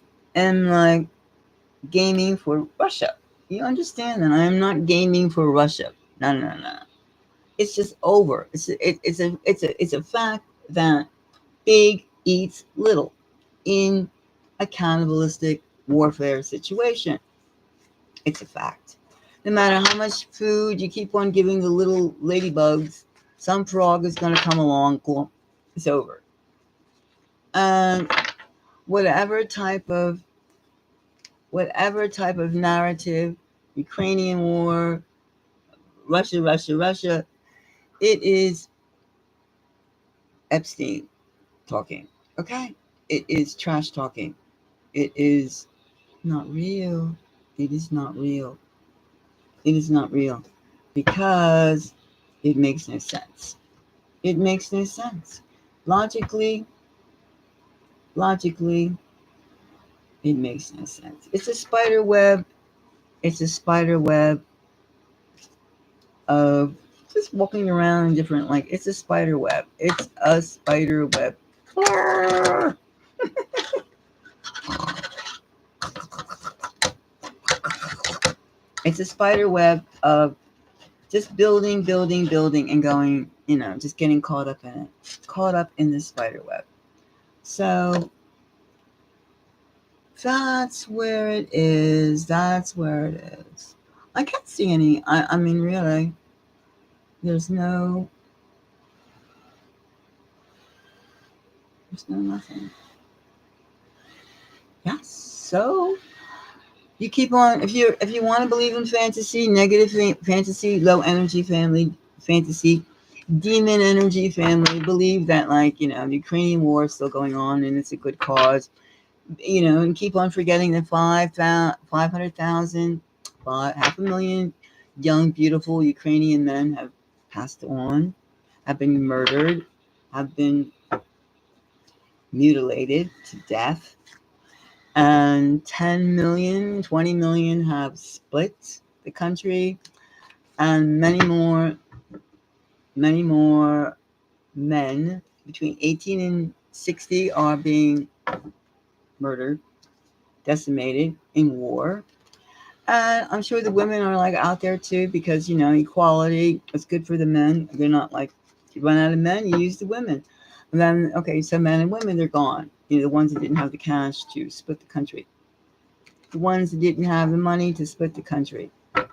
like gaming for Russia. You understand that I am not gaming for Russia. No. It's just over. It's a fact that big eats little in a cannibalistic warfare situation. It's a fact. No matter how much food you keep on giving the little ladybugs, some frog is going to come along. Cool. It's over. And whatever type of narrative, Ukrainian war, Russia, it is Epstein talking. Okay? It is trash talking. It is not real. It is not real. It is not real because it makes no sense. It makes no sense. Logically, it makes no sense. It's a spider web. It's a spider web of just walking around in different, like, it's a spider web. It's a spider web. It's a spider web of just building, and going, just getting caught up in it. Caught up in this spider web. So that's where it is. That's where it is. I can't see any. I mean, really, there's no nothing. Yes. So you keep on. If you want to believe in fantasy, negative fantasy, low energy family fantasy, demon energy family, believe that, like, the Ukrainian war is still going on and it's a good cause. And keep on forgetting that 500,000, 500,000 young, beautiful Ukrainian men have passed on, have been murdered, have been mutilated to death, and 10 million, 20 million have split the country, and many more men between 18 and 60 are being murdered, decimated in war. And I'm sure the women are, like, out there too, because equality is good for the men. They're not like, if you run out of men, you use the women. And then, okay, so men and women, they're gone. The ones that didn't have the cash to split the country, the ones that didn't have the money to split the country. All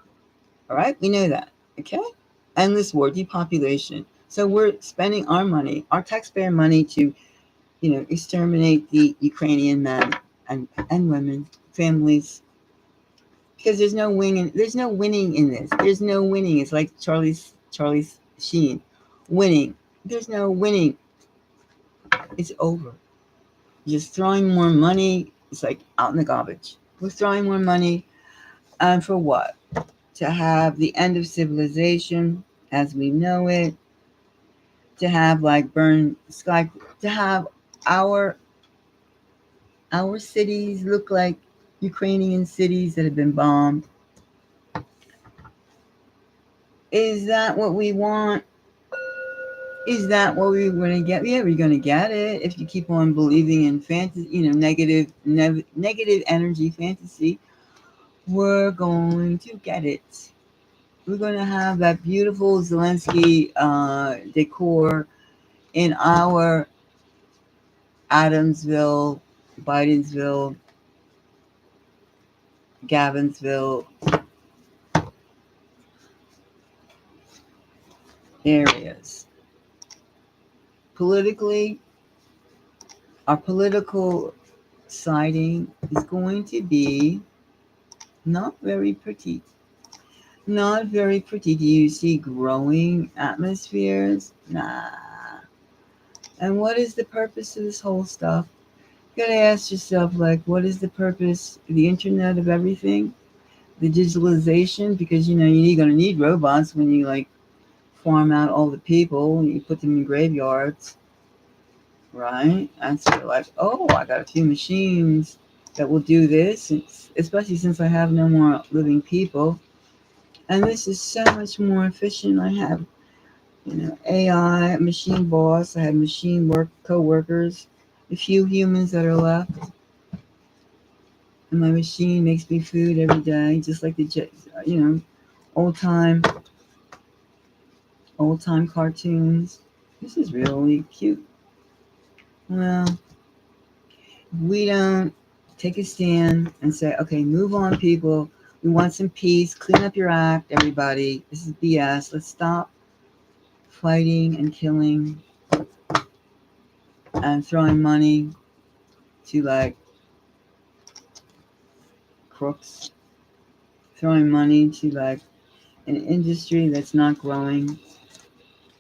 right, we know that. Okay, endless war, depopulation. So we're spending our money, our taxpayer money, to exterminate the Ukrainian men and women, families, because there's no winning. There's no winning in this. There's no winning. It's like Charlie's Sheen, winning. There's no winning. It's over. Just throwing more money. It's like out in the garbage. We're throwing more money, and for what? To have the end of civilization as we know it. to have like burn sky, to have our our cities look like Ukrainian cities that have been bombed. Is that what we want? Is that what we're going to get? Yeah, we're going to get it if you keep on believing in fantasy, negative energy fantasy. We're going to get it. We're going to have that beautiful Zelensky decor in our Adamsville, Bidensville, Gavinsville areas. Politically, our political siding is going to be not very pretty. Not very pretty. Do you see growing atmospheres? Nah. And what is the purpose of this whole stuff? You gotta ask yourself, like, what is the purpose of the internet of everything? The digitalization? Because, you're gonna need robots when you, like, farm out all the people and you put them in graveyards, right? And so you're like, oh, I got a few machines that will do this, especially since I have no more living people. And this is so much more efficient. I have, AI, machine boss. I have machine co-workers, a few humans that are left. And my machine makes me food every day, just like old time cartoons. This is really cute. Well, we don't take a stand and say, okay, move on, people. We want some peace. Clean up your act, everybody. This is BS. Let's stop fighting and killing and throwing money to like crooks, throwing money to like an industry that's not growing.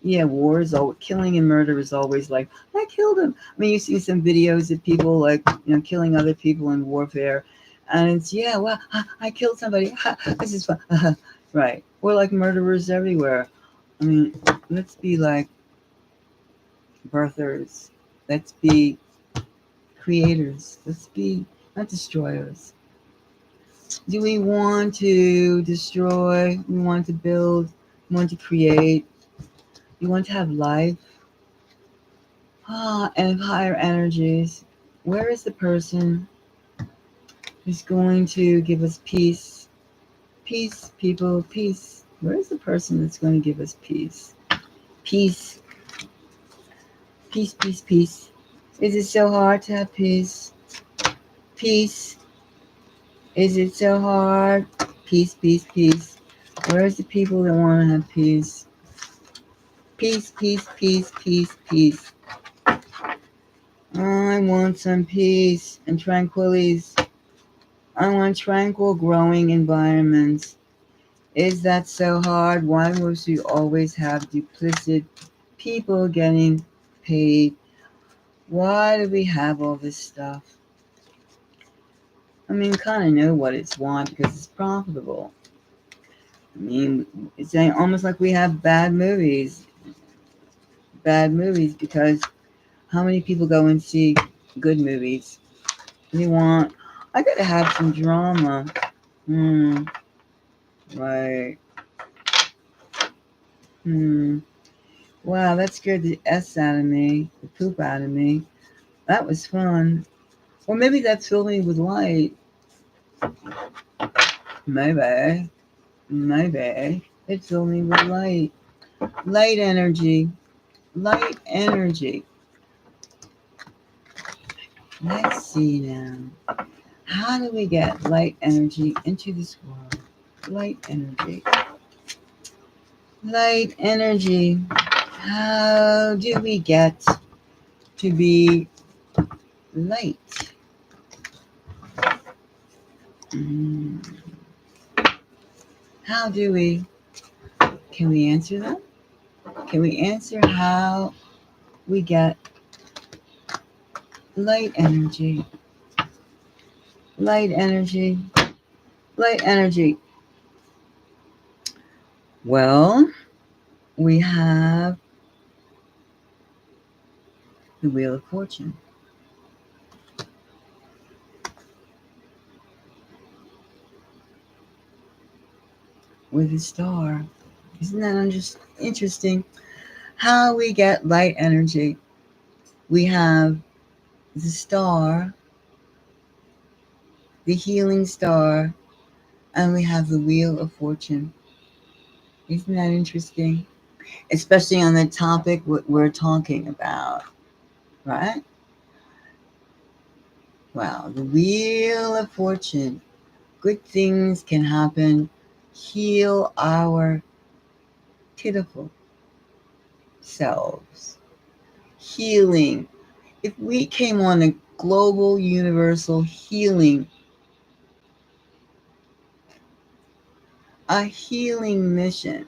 Yeah, war is all killing and murder is always like, I killed him. I mean, you see some videos of people like, killing other people in warfare. And it's, yeah, well, I killed somebody. This is fun. Right. We're like murderers everywhere. I mean, let's be like birthers. Let's be creators. Let's be not destroyers. Do we want to destroy? We want to build? We want to create? You want to have life? And higher energies. Where is the person who's going to give us peace? Peace, people, peace. Where is the person that's going to give us peace? Peace. Peace, peace, peace. Is it so hard to have peace? Peace. Is it so hard? Peace, peace, peace. Where's the people that want to have peace? Peace, peace, peace, peace, peace. I want some peace and tranquilities. I want tranquil growing environments. Is that so hard? Why must we always have duplicit people getting paid? Why do we have all this stuff? I mean, kind of know what it's why, because it's profitable. I mean, it's almost like we have bad movies. Bad movies because how many people go and see good movies? They want, I gotta have some drama. Right. Wow, that scared the S out of me, the poop out of me. That was fun. Or maybe that filled me with light. Maybe. It filled me with light. Light energy. Light energy. Let's see now. How do we get light energy into this world? Light energy. Light energy. How do we get to be light? How do we? Can we answer that? Can we answer how we get light energy? Light energy. Light energy. Well, we have The Wheel of Fortune. With a star. Isn't that interesting? How we get light energy. We have the star, the healing star, and we have the Wheel of Fortune. Isn't that interesting? Especially on the topic what we're talking about, right? Wow, the Wheel of Fortune. Good things can happen. Heal our pitiful selves. Healing. If we came on a global, universal healing, a healing mission,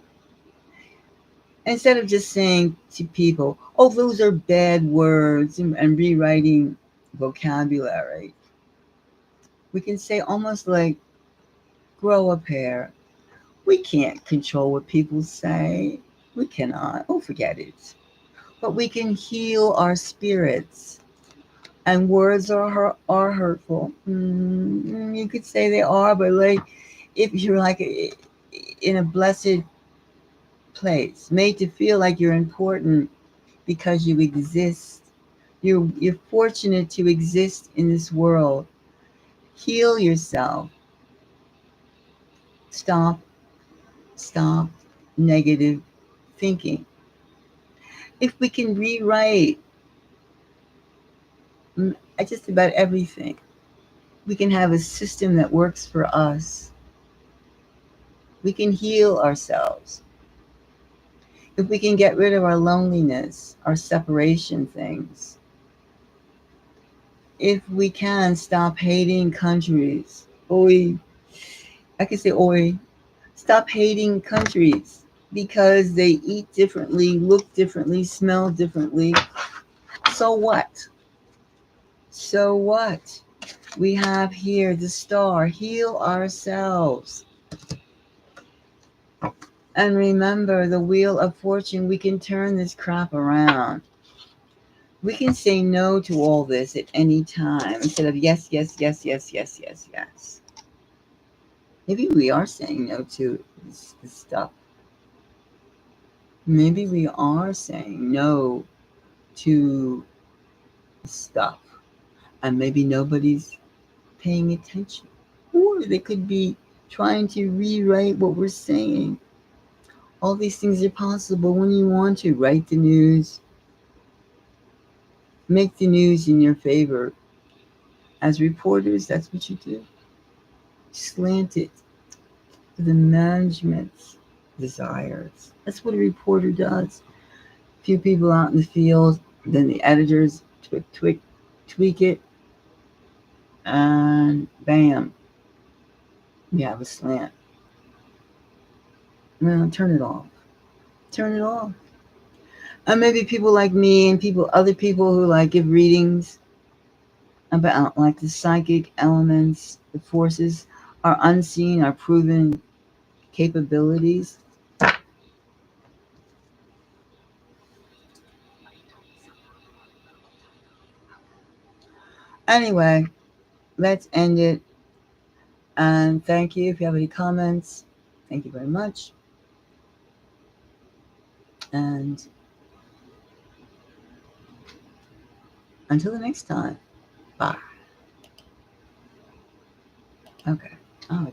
instead of just saying to people, oh, those are bad words, and rewriting vocabulary, we can say almost like, grow a pair. We can't control what people say. We cannot. Oh, forget it. But we can heal our spirits. And words are hurtful. You could say they are, but like if you're like in a blessed place, made to feel like you're important because you exist. You're fortunate to exist in this world. Heal yourself. Stop negative thinking. If we can rewrite just about everything, we can have a system that works for us. We can heal ourselves. If we can get rid of our loneliness, our separation things, if we can stop hating countries, oi, I can say oi, stop hating countries because they eat differently, look differently, smell differently. So what? So what? We have here the star. Heal ourselves. And remember the Wheel of Fortune. We can turn this crap around. We can say no to all this at any time instead of yes, yes, yes, yes, yes, yes, yes. Maybe we are saying no to this stuff. Maybe we are saying no to stuff. And maybe nobody's paying attention. Or they could be trying to rewrite what we're saying. All these things are possible when you want to. Write the news. Make the news in your favor. As reporters, that's what you do. Slant it to the management's desires. That's what a reporter does. A few people out in the field, then the editors tweak it, and bam, you have a slant. No, turn it off. Turn it off. And maybe people like me and other people who like give readings about like the psychic elements, the forces, our unseen, our proven capabilities. Anyway, let's end it. And thank you. If you have any comments, thank you very much. And until the next time, bye. Okay. Oh,